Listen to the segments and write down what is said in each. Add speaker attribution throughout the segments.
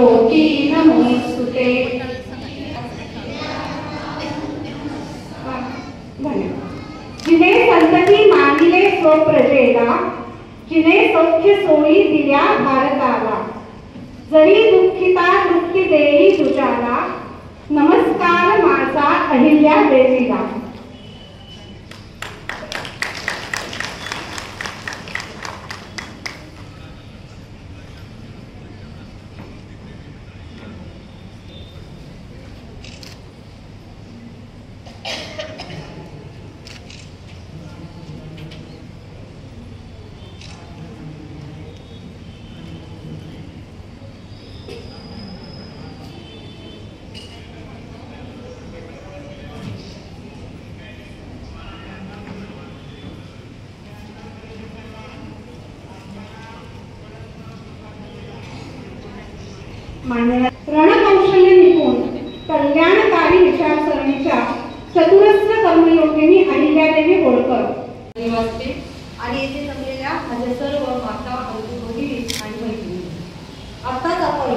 Speaker 1: ज्योती नमोस्तुते। जिने संतती मानिले स्वप्रजेला, जिने सौख्य सोयी दिल्या भारताला, जरी दुःखिता दुःखी देई तुझ्याला, नमस्कार माझा अहिल्या देवीला। रणकौशल्य निपुण कल्याणकारी विचारसरणीच्या चतुरस्र कर्मयोगिनी अहिल्यादेवी होळकर
Speaker 2: निवासते आणि येथे जमलेल्या माझ्या सर्व माता बंधू आणि मैत्रिणी, आताच आपण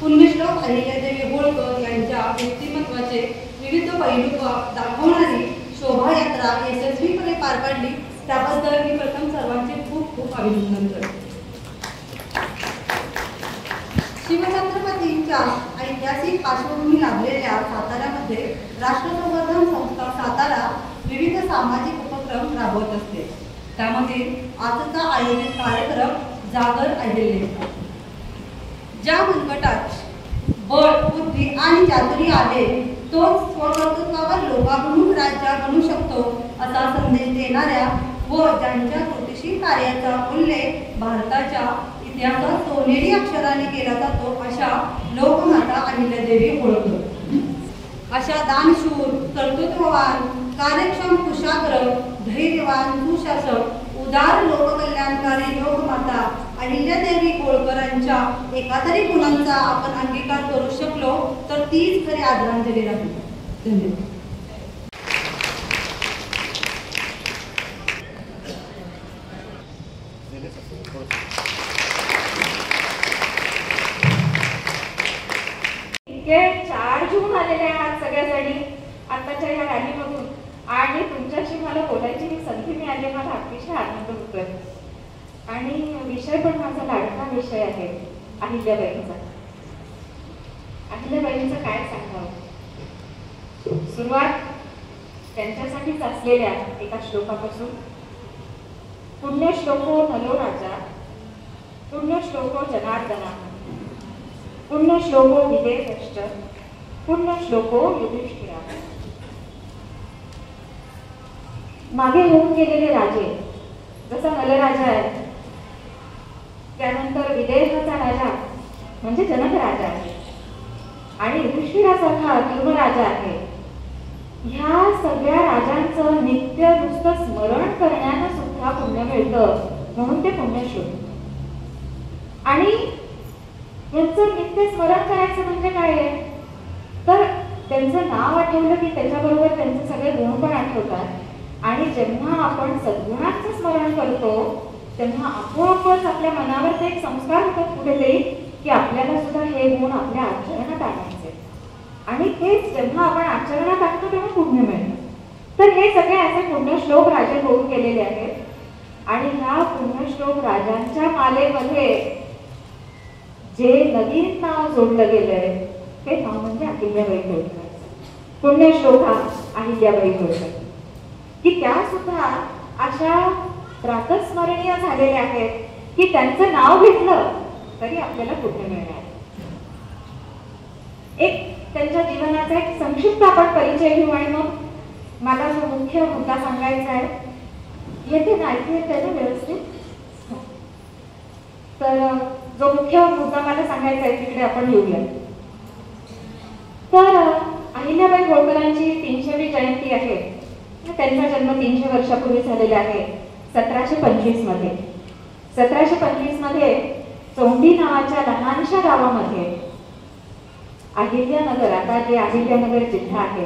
Speaker 2: पुण्यश्लोक अहिल्यादेवी होळकर यांच्या व्यक्तिमत्वाचे विविध पैलू दाखवणारी शोभायात्रा यशस्वीपणे पार पाडली, त्याबद्दल मी प्रथम सर्वांचे खूप खूप अभिनंदन करते। शिवछत्रपतींच्या ऐतिहासिक पार्श्वभूमी लाभलेल्या साताऱ्यामध्ये राष्ट्रसंवर्धन संस्था सातारा विविध सामाजिक उपक्रम राबवत असते। त्यामध्ये आजचा आयोजित कार्यक्रम जागर अहिल्ये, ज्या मनगटात बळ बुद्धी आणि चातुर्य आले तोच स्वकर्तृत्वावर लोकाभिमुख राज्य बनू शकतो असा संदेश देणाऱ्या व ज्यांच्या कृतिशील कार्याचा उल्लेख भारताच्या इतिहासात सोनेरी अक्षराने केला जातो अशा लोकमाता अहिल्यादेवी होळकर। अशा दानशूर, कर्तृत्ववान, कार्यक्षम, कुशाग्र, धैर्यवान, सुशासक, उदार, लोककल्याणकारी लोकमाता अहिल्यादेवी होळकरांच्या एकातरी गुणांचा आपण अंगीकार करू शकलो तर तीच खरी आदरांजली राहील। धन्यवाद।
Speaker 1: चार्ज होऊन आलेले आहात सगळ्याजणी आताच्या या रॅलीमधून, आणि तुमच्याशी मला बोलायची संधी मिळाली, मला अतिशय आनंद होतोय। आणि विषय पण माझा लाडका विषय आहे अहिल्याबाईंचा। अहिल्याबाईंचं काय सांगावं, सुरुवात त्यांच्यासाठीच असलेल्या एका श्लोकापासून। पुण्यश्लोको नलो राजा, पुण्यश्लोको जनार्दना, पुण्यश्लोको विदेहश्च, पुण्यश्लोको युधिष्ठिरा। मागे होऊन गेलेले राजे, जसा नलराजा आहे, त्यानंतर विदेहाचा राजा म्हणजे जनक राजा आहे, आणि युधिष्ठिरासारखा धर्मराजा आहे। ह्या सगळ्या राजांचं नित्य नुसतं स्मरण करण्यानं सुद्धा पुण्य मिळतं, म्हणून ते पुण्यश्लोक। आणि यांचं नित्य स्मरण करायचं म्हणजे काय आहे, तर त्यांचं नाव आठवलं की त्याच्याबरोबर त्यांचे सगळे गुण पण आठवतात। आणि जेव्हा आपण सद्गुणांचं स्मरण करतो तेव्हा आपोआपच आपल्या मनावर ते एक संस्कार होतात कुठेतरी की आपल्याला सुद्धा हे गुण आपल्या आचरणात आणायचे, आणि तेच जेव्हा आपण आचरणात आणतो तेव्हा पुण्य मिळतं। तर हे सगळे असे पुण्यश्लोक राजे होऊन गेलेले आहेत, आणि ह्या पुण्यश्लोक राजांच्या मालेमध्ये जे नवीन नाव जोडलं गेलंय ते नाव म्हणजे अहिल्याबाई होळकर। पुण्यश्लोका अहिल्याबाई होळकर की त्या सुद्धा अशा प्रातस्मरणीय झालेल्या आहेत की त्यांचं नाव घेतलं तरी आपल्याला पुण्य मिळणार। एक त्यांच्या जीवनाचा एक संक्षिप्त आपण परिचय घेऊ, आणि मग मला जो मुख्य मुद्दा सांगायचा आहे येथे नाही येते ना व्यवस्थित, तर जो मुख्य मुद्दा मला सांगायचा आहे तिकडे आपण येऊया। तर अहिल्याबाई होळकरांची 300वी जयंती आहे। त्यांचा जन्म 300 वर्षापूर्वी झालेला आहे 1725 मध्ये। 1725 मध्ये चौंडी नावाच्या लहानशा गावामध्ये अहिल्यानगर, आता जे अहिल्यानगर जिल्हा आहे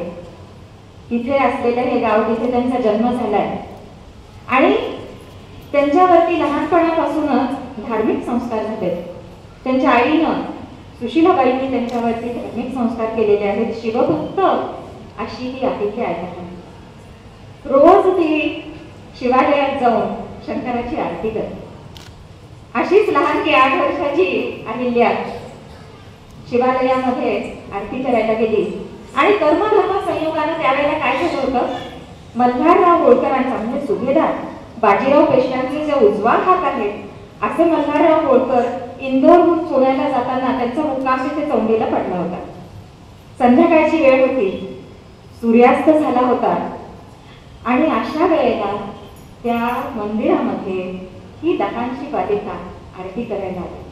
Speaker 1: तिथे असलेलं हे गाव, तिथे त्यांचा जन्म झालाय। आणि त्यांच्यावरती लहानपणापासूनच धार्मिक संस्कार झाले। त्यांच्या आईनं सुशीलाबाईंनी त्यांच्यावरती धार्मिक संस्कार केलेले आहेत. शिवभक्त अशी ही अहिल्या आहे. रोज ती शिवालयात जाऊन शंकराची आरती करते. अशीच लहानकी 8 वर्षाची अहिल्या शिवालयामध्ये आरती करायला गेली आणि कर्मधर्म संयोगानं त्यावेळेला काय झालं होतं, मल्हारराव होळकरांचा म्हणजे सुभेदार बाजीराव पेशव्यांचे जे उजवा हात आहे असे मल्हारराव होळकर इंदोरहून पुण्याला जाताना त्यांचा मुक्काम तिथे चौंडीला पडला होता. संध्याकाळची वेळ होती, सूर्यास्त झाला होता आणि अशा वेळेला त्या मंदिरामध्ये ही दहांची बालिका आरती करायला आली.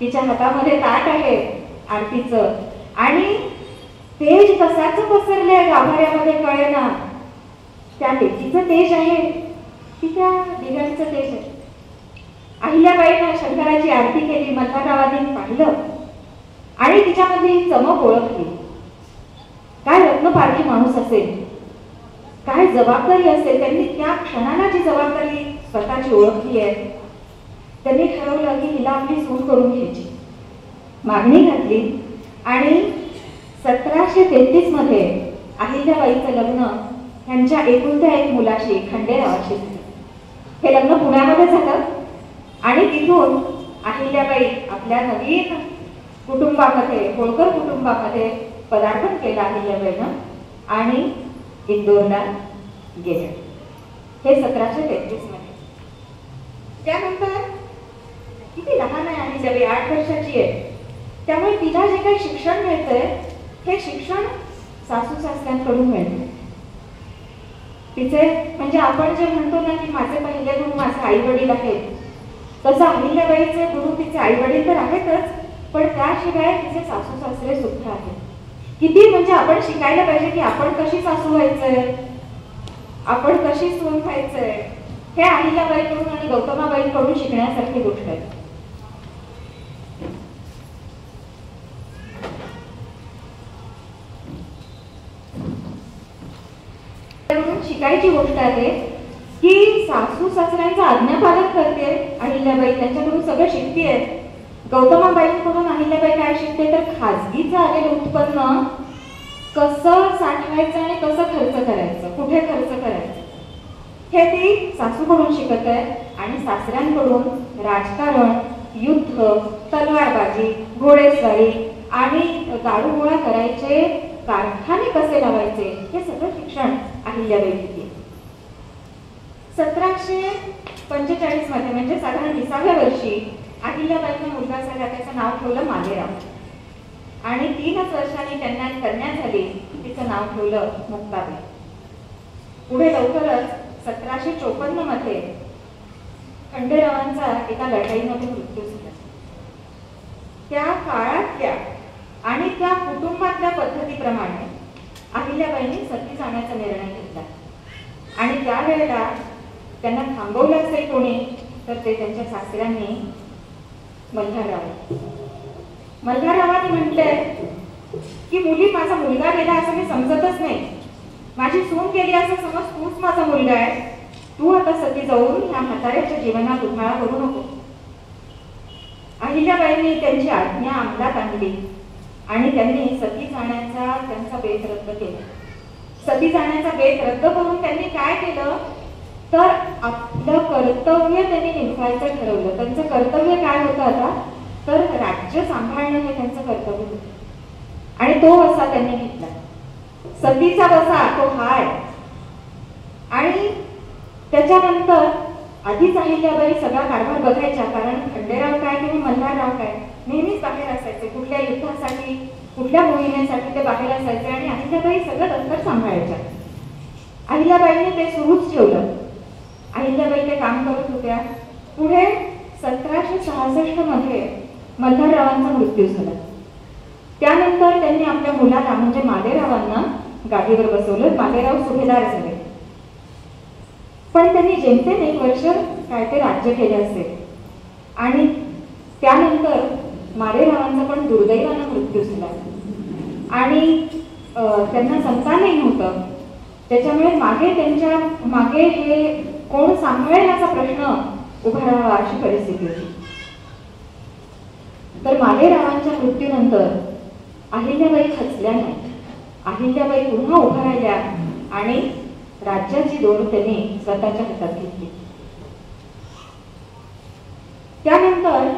Speaker 1: तिच्या हातामध्ये ताट आहे आरतीचं आणि तेज कसाच पसरलंय गाभाऱ्यामध्ये कळेना. त्या लेकीचं तेज आहे की त्या दिव्यांचं तेज आहे. अहिल्याबाईनं शंकराची आरती केली, मल्हाररावांनी पाहिलं आणि तिच्यामध्ये चमक ओळखली. काय रत्नपारखी माणूस असेल, काय जबाबदारी असेल. त्यांनी त्या क्षणाला जी जबाबदारी स्वतःची ओळखली आहे, त्यांनी ठरवलं की हिला आपली सून करून घ्यायची. मागणी घातली आणि 1733 मध्ये अहिल्याबाईचं लग्न त्यांच्या एकुलत्या एक मुलाशी खंडेरावाशी झालं. हे लग्न पुण्यामध्ये झालं आणि तिथून अहिल्याबाई आपल्या नवीन कुटुंबामध्ये, होळकर कुटुंबामध्ये पदार्पण केलं अहिल्याबाईनं आणि इंदोरला गेले. हे 1733 मध्ये. त्यानंतर किती लहान आहे अहिल्याबाई, 8 वर्षाची आहे. त्यामुळे तिला जे काही शिक्षण मिळतंय हे शिक्षण सासू सासऱ्यांकडून मिळतं. तिचे म्हणजे आपण जे म्हणतो ना की माझे पहिले गुरु माझे आई वडील आहेत, तसं अहिल्याबाईचे गुरु तिचे आई वडील तर आहेतच, पण त्याशिवाय तिचे सासू सासरे सुद्धा आहेत. किती म्हणजे आपण शिकायला पाहिजे की आपण कशी सासू व्हायचंय, आपण कशी सून व्हायचंय. हे अहिल्याबाईकडून आणि गौतमाबाईंकडून शिकण्यासारखी गोष्ट आहे. शिकायची गोष्ट आहे की सासू सासऱ्यांचं आज्ञापालन करते अहिल्याबाई, त्यांच्याकडून सगळं शिकतेय. गौतमाबाईंकडून अहिल्याबाई काय शिकते तर खाजगीचं आलेलं उत्पन्न कसं साठवायचं आणि कसं खर्च करायचं, कुठे खर्च करायचं हे ती सासूकडून शिकत आहे. आणि सासऱ्यांकडून राजकारण, युद्ध, तलवारबाजी, घोडेस्वारी आणि दारू गोळा करायचे कारखाने कसे लावायचे हे सगळं शिक्षण अहिल्याबाई घेतली. 1745 मध्ये म्हणजे साधारण 20व्या वर्षी अहिल्याबाईंना मुलगा झाला. त्याचं नाव ठेवलं मालेराव आणि 3च वर्षांनी त्यांना कन्या झाली, तिचं नाव ठेवलं मुक्ताबाई. पुढे लवकरच 1754 मध्ये खंडेरावांचा एका लढाईमध्ये मृत्यू झाला. त्या काळातल्या आणि त्या कुटुंबातल्या पद्धतीप्रमाणे अहिल्याबाईंनी सती जाण्याचा निर्णय घेतला आणि त्यावेळेला त्यांना थांबवलं असेल कोणी तर ते त्यांच्या सासऱ्यांनी मल्हाररावांनी म्हटलंय की मुली माझा मुलगा गेला असं मी समजतच नाही, माझी सून गेली असं समज, तूच माझा मुलगा आहे, तू आता सती जाऊन ह्या म्हाताऱ्याच्या जीवनात उठाळा करू नको. अहिल्याबाईंनी त्यांची आज्ञा अंमलात आणली आणि त्यांनी सती जाण्याचा त्यांचा बेत रद्द केला. सती जाण्याचा बेत रद्द करून त्यांनी काय केलं तर आपलं कर्तव्य त्यांनी निभावायचं ठरवलं. त्यांचं कर्तव्य काय होतं आता तर राज्य सांभाळणं हे त्यांचं कर्तव्य होतं आणि तो वसा त्यांनी घेतला. सतीचा वसा तो हाय. आणि त्याच्यानंतर आधीच अहिल्याबाई सगळा कारभार बघायच्या, कारण खंडेराव काय किंवा मल्हारराव काय नेहमीच बाहेर असायचे, कुठल्या युद्धासाठी कुठल्या मोहिमेसाठी ते बाहेर असायचे आणि अहिल्याबाई सगळं दफ्तर सांभाळायच्या. अहिल्याबाईंनी ते सुरूच ठेवलं. अहिल्याबाई ते काम करत होत्या. पुढे 1766 मध्ये मल्हाररावांचा मृत्यू झाला. त्यानंतर त्यांनी आपल्या मुलाला म्हणजे मालेरावांना गादीवर बसवलं. मालेराव सुभेदार झाले, पण त्यांनी जेमतेम 1 वर्ष काय ते राज्य केले असेल आणि त्यानंतर मालेरावांचा पण दुर्दैवानं मृत्यू झाला आणि त्यांना संतानही नव्हतं. त्याच्यामुळे त्यांच्या मागे हे कोण सांभाळेल असा प्रश्न उभा राहावा अशी परिस्थिती होती. तर मालेरावांच्या मृत्यूनंतर अहिल्याबाई खचल्या नाही. अहिल्याबाई पुन्हा उभ्या राहिल्या आणि राज्याची दोर त्यांनी स्वतःच्या हातात घेतली. त्यानंतर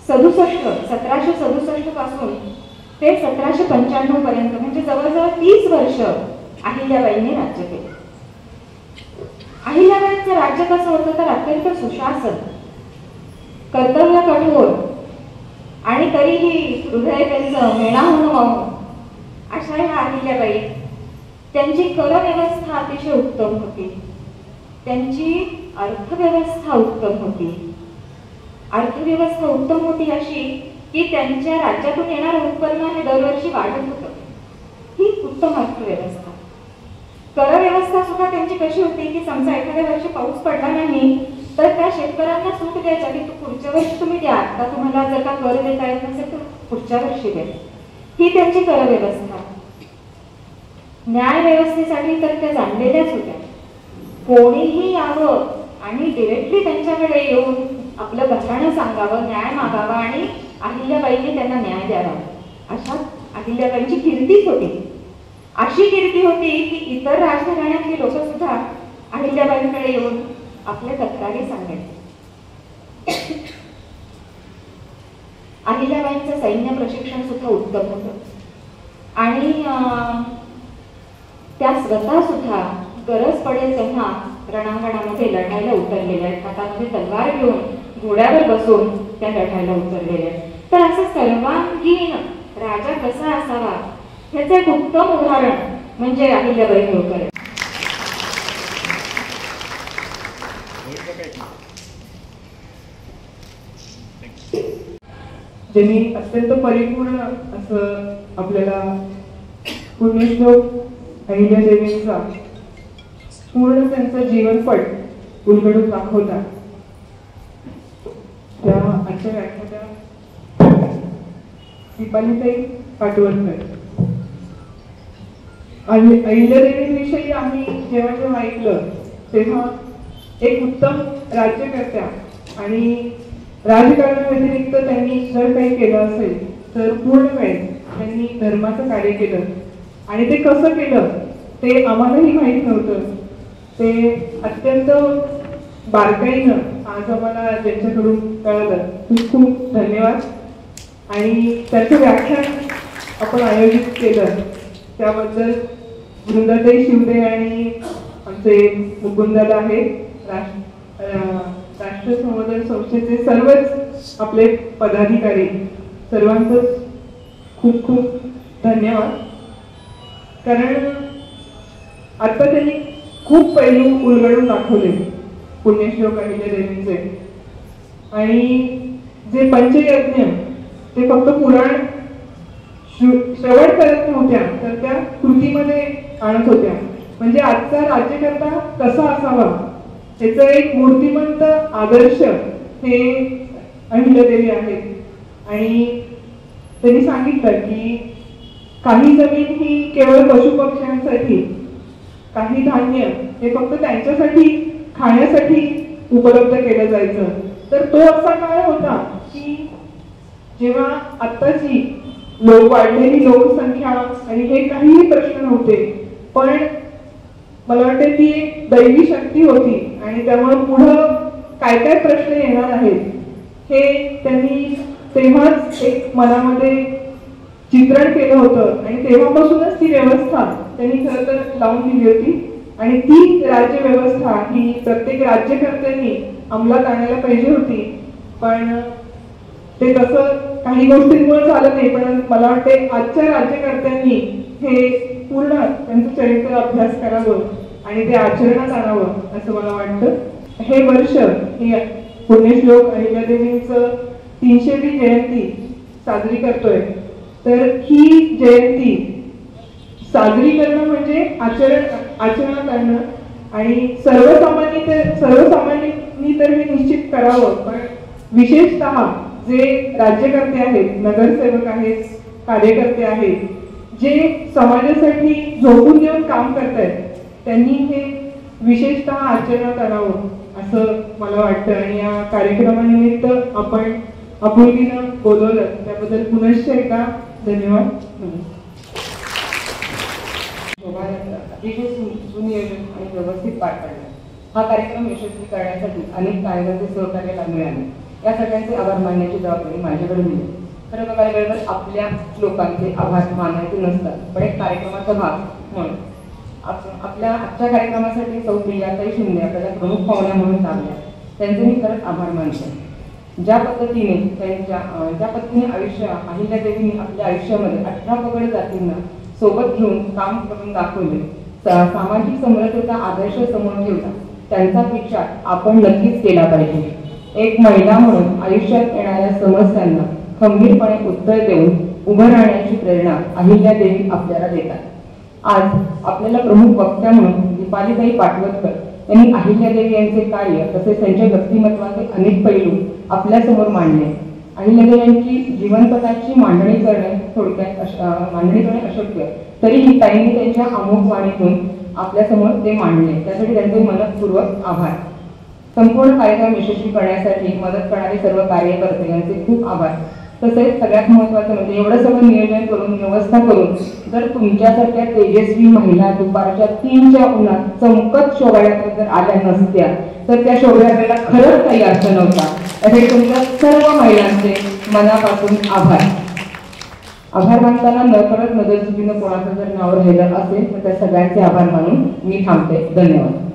Speaker 1: 1767 पासून ते 1795 पर्यंत म्हणजे जवळजवळ 30 वर्ष अहिल्याबाईंनी राज्य केले. अहिल्याबाईंचं राज्य कसं होतं तर अत्यंत सुशासन, कर्तव्य कठोर आणि तरीही हृदय त्यांचं मेणाहून वाहून अशा ह्या अहिल्याबाई. त्यांची कर व्यवस्था अतिशय उत्तम होती. त्यांची अर्थव्यवस्था उत्तम होती. अर्थव्यवस्था उत्तम होती अशी की त्यांच्या राज्यातून येणारं उत्पन्न हे दरवर्षी वाढत होतं. ही उत्तम अर्थव्यवस्था. कर व्यवस्था सुद्धा त्यांची कशी होती की समजा एखाद्या वर्षी पाऊस पडला नाही तर त्या शेतकऱ्यांना सूट द्यायच्या की पुढच्या वर्षी तुम्ही द्या, आता तुम्हाला जर का कर देता येत नसेल तर पुढच्या वर्षी द्या. ही त्यांची कर व्यवस्था. न्याय व्यवस्थेसाठी तर त्या जाणलेल्याच होत्या. कोणीही यावं आणि डिरेक्टली त्यांच्याकडे येऊन आपलं घराणं सांगावं, न्याय मागावा आणि अहिल्याबाईंनी त्यांना न्याय द्यावा, अशा अहिल्याबाईंची कीर्तीच होती. अशी कीर्ती होती की इतर राजघराण्यातली लोक सुद्धा अहिल्याबाईंकडे येऊन आपल्या तक्रारी सांगायचे. अहिल्याबाईंचं सैन्य प्रशिक्षण सुद्धा उत्तम होतं आणि त्या स्वतः सुद्धा गरज पडेल तेव्हा रणांगणामध्ये लढायला उतरलेल्या आहेत. हातामध्ये तलवार घेऊन घोड्यावर बसून त्या लढायला उतरलेल्या आहेत. तर असं सर्वांगीण राजा कसा असावा ह्याचं एक उत्तम उदाहरण म्हणजे अहिल्याबाई होळकर.
Speaker 3: ज्यांनी अत्यंत परिपूर्ण असं आपल्याला पुण्यश्लोक अहिल्यादेवींचा पूर्ण त्यांचं जीवनपट उलगडून दाखवतात. त्या आजच्या व्याख्यात्या दीपालीताई पाटवरकर. अहिल्यादेवींविषयी आम्ही जेव्हा जेव्हा ऐकलं तेव्हा एक उत्तम राज्यकर्त्या आणि राजकारणाव्यतिरिक्त त्यांनी जर काही केलं असेल तर पूर्ण वेळ त्यांनी धर्माचं कार्य केलं आणि ते कसं केलं ते आम्हालाही माहीत नव्हतं. ते अत्यंत बारकाईनं आज आम्हाला ज्यांच्याकडून कळलं खूप खूप धन्यवाद. आणि त्याचं व्याख्यान आपण आयोजित केलं त्याबद्दल वृंदाताई शिवदे आणि आमचे मुकुंददादा आहेत राष्ट्र संवर्धन संस्थेचे सर्वच आपले पदाधिकारी सर्वांचंच खूप खूप धन्यवाद. कारण आता त्यांनी खूप पैलू उलगडून दाखवले पुण्यश्लोक अहिल्यादेवींचे. आणि जे पंचयज्ञ ते फक्त पुराण श्रवण करत नव्हत्या तर त्या कृतीमध्ये आणत होत्या. म्हणजे आजचा राज्यकर्ता कसा असावा त्याचं एक मूर्तिमंत आदर्श हे अहिल्यादेवी आहेत. आणि त्यांनी सांगितलं की काही जमीन ही केवळ पशुपक्ष्यांसाठी, काही धान्य हे फक्त त्यांच्यासाठी खाण्यासाठी उपलब्ध केलं जायचं. तर तो असा काळ होता की जेव्हा आत्ताची वाढलेली लोकसंख्या आणि हे काहीही प्रश्न नव्हते, पण मला वाटते ती एक दैवी शक्ती होती आणि त्यामुळे पुढं काय काय प्रश्न येणार आहेत हे त्यांनी तेव्हाच एक मनामध्ये चित्रण केलं होतं. आणि तेव्हापासूनच ती व्यवस्था त्यांनी खरं तर लावून दिली होती. आणि ती राज्य व्यवस्था ही प्रत्येक राज्यकर्त्यांनी अंमलात आणायला पाहिजे होती. पण ते तसं काही गोष्टींमुळे झालं नाही. पण मला वाटते आजच्या राज्यकर्त्यांनी हे पूर्ण त्यांचं चरित्र अभ्यास करावं आणि ते आचरणात आणावं असं मला वाटतं. हे वर्ष हे पुण्यश्लोक अहिल्यादेवींचं 300वी जयंती साजरी करतोय. तर ही जयंती साजरी करणं म्हणजे आचरणात आणणं आणि सर्वसामान्यांनी तर हे निश्चित करावं. पण विशेषतः जे राज्यकर्ते आहेत, नगरसेवक आहेत, कार्यकर्ते आहेत, जे समाजासाठी झोकून देऊन काम करतायत त्यांनी हे विशेषतः आचरणात आणावं असं मला वाटतं. आणि या कार्यक्रमानिमित्त आपण आपुलकीनं बोलवलं त्याबद्दल पुनश्च एकदा धन्यवाद.
Speaker 4: अतिशय सुनियोजन आणि व्यवस्थित पार पाडला. हा कार्यक्रम यशस्वी करण्यासाठी अनेक कार्यकर्ते सहकार्याला मिळाले. या सगळ्यांचे आभार मानण्याची जबाबदारी माझ्याकडे दिली. खरं बघायला गेलं तर आपल्या लोकांचे आभार मानायचे नसतात, पण एक कार्यक्रमाचा भाग म्हणून आपल्या आजच्या कार्यक्रमासाठी सौ प्रियाताई शिंदे आपल्याला प्रमुख पाहुण्या म्हणून लाभल्या. त्यांचे मी खरंच आभार मानते. ज्या पद्धतीने अहिल्यादेवींनी आपल्या आयुष्यामध्ये 18 पगड जातींना सोबत घेऊन काम करून दाखवले, सामाजिक समरसतेचा आदर्श समोर ठेवला, त्यांचा विचार आपण नक्कीच केला पाहिजे. एक महिला म्हणून आयुष्यात येणाऱ्या समस्यांना खंबीरपणे उत्तर देऊन उभं राहण्याची प्रेरणा अहिल्यादेवी आपल्याला देतात. आज आपल्याला प्रमुख वक्त्या म्हणून दीपालीताई पाटवतकर यांनी अहिल्यादेवी यांचे कार्य तसेच त्यांच्या व्यक्तिमत्वाचे अनेक पैलू आपल्यासमोर मांडले. अहिल्यादेवी यांची जीवनपथाची मांडणी करणे अशक्य, तरीही ताईंनी त्यांच्या अमोघ वाणीतून आपल्यासमोर ते मांडले, त्यासाठी त्यांचे मनपूर्वक आभार. संपूर्ण कार्यक्रम यशस्वी करण्यासाठी मदत करणारे सर्व कार्यकर्ते यांचे खूप आभार. तसेच सगळ्यात महत्त्वाचं म्हणजे एवढं सगळं नियोजन करून व्यवस्था करून जर तुमच्यासारख्या तेजस्वी महिला दुपारच्या 3च्या उन्हात चमकत शोभायात्रेत जर आल्या नसत्या तर त्या शोभायात्रेला खरंच काही अर्थ नव्हता. असे तुमच्या सर्व महिलांचे मनापासून आभार. आभार मानताना नकळत नजरचुकीनं कोणाचं जर नाव राहिलं असेल तर त्या सगळ्यांचे आभार मानून मी थांबते. धन्यवाद.